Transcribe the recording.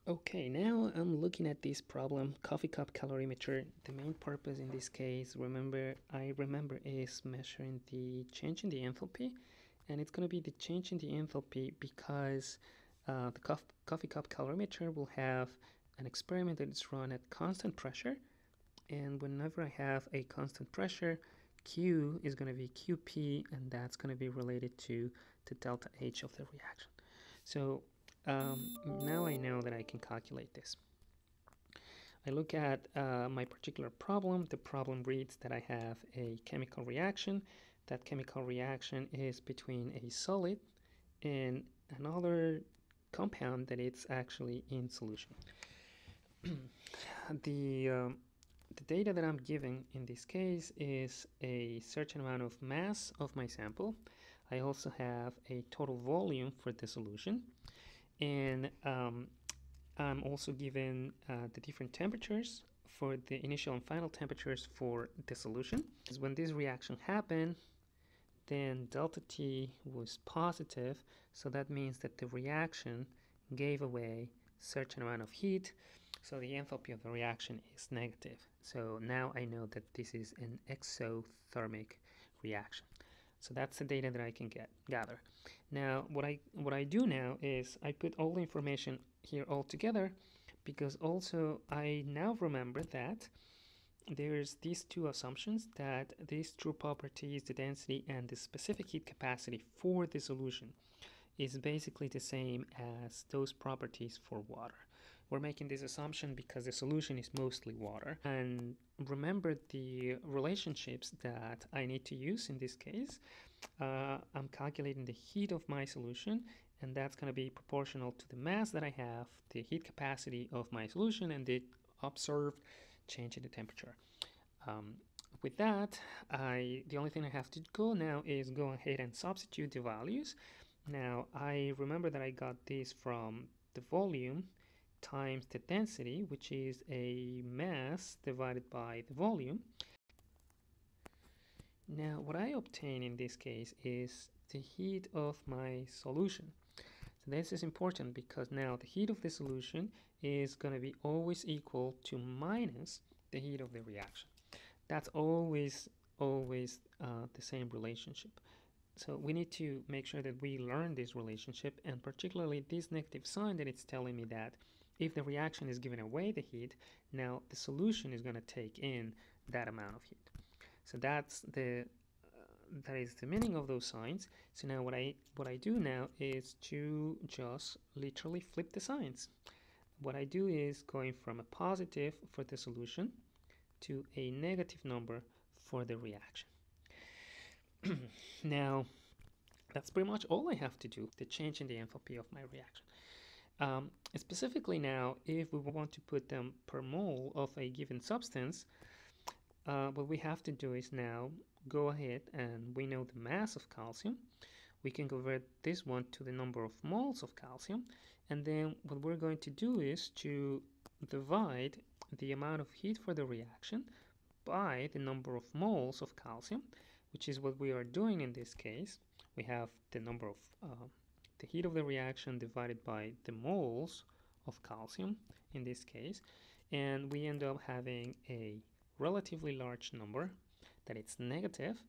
Okay, now I'm looking at this problem, coffee cup calorimeter. The main purpose in this case, I remember, is measuring the change in the enthalpy, and it's going to be the change in the enthalpy because the coffee cup calorimeter will have an experiment that is run at constant pressure, and whenever I have a constant pressure, Q is going to be QP, and that's going to be related to delta H of the reaction. So now I know that I can calculate this. I look at my particular problem. The problem reads that I have a chemical reaction. That chemical reaction is between a solid and another compound that it's actually in solution. The data that I'm giving in this case is a certain amount of mass of my sample. I also have a total volume for the solution, and I'm also given the different temperatures for the initial and final temperatures for the solution. When this reaction happened, then delta T was positive, so that means that the reaction gave away a certain amount of heat, so the enthalpy of the reaction is negative. So now I know that this is an exothermic reaction. So that's the data that I can gather. Now, what I do now is I put all the information here all together, because also I now remember that there's these two assumptions, that these true properties, the density and the specific heat capacity for the solution, is basically the same as those properties for water. We're making this assumption because the solution is mostly water. And remember the relationships that I need to use in this case. I'm calculating the heat of my solution, and that's going to be proportional to the mass that I have, the heat capacity of my solution, and the observed change in the temperature. With that, the only thing I have to go now is go ahead and substitute the values. Now, I remember that I got this from the volume times the density, which is a mass divided by the volume. Now, what I obtain in this case is the heat of my solution. So this is important because now the heat of the solution is going to be always equal to minus the heat of the reaction. That's always the same relationship. So we need to make sure that we learn this relationship, and particularly this negative sign that it's telling me that if the reaction is giving away the heat, now the solution is going to take in that amount of heat. So that is the meaning of those signs. So now what I do now is to just literally flip the signs. What I do is going from a positive for the solution to a negative number for the reaction. Now, that's pretty much all I have to do, the change in the enthalpy of my reaction. Specifically now, if we want to put them per mole of a given substance, what we have to do is now go ahead, and we know the mass of calcium. We can convert this one to the number of moles of calcium, and then what we're going to do is to divide the amount of heat for the reaction by the number of moles of calcium, which is what we are doing in this case. We have the number of the heat of the reaction divided by the moles of calcium in this case, and we end up having a relatively large number that it's negative,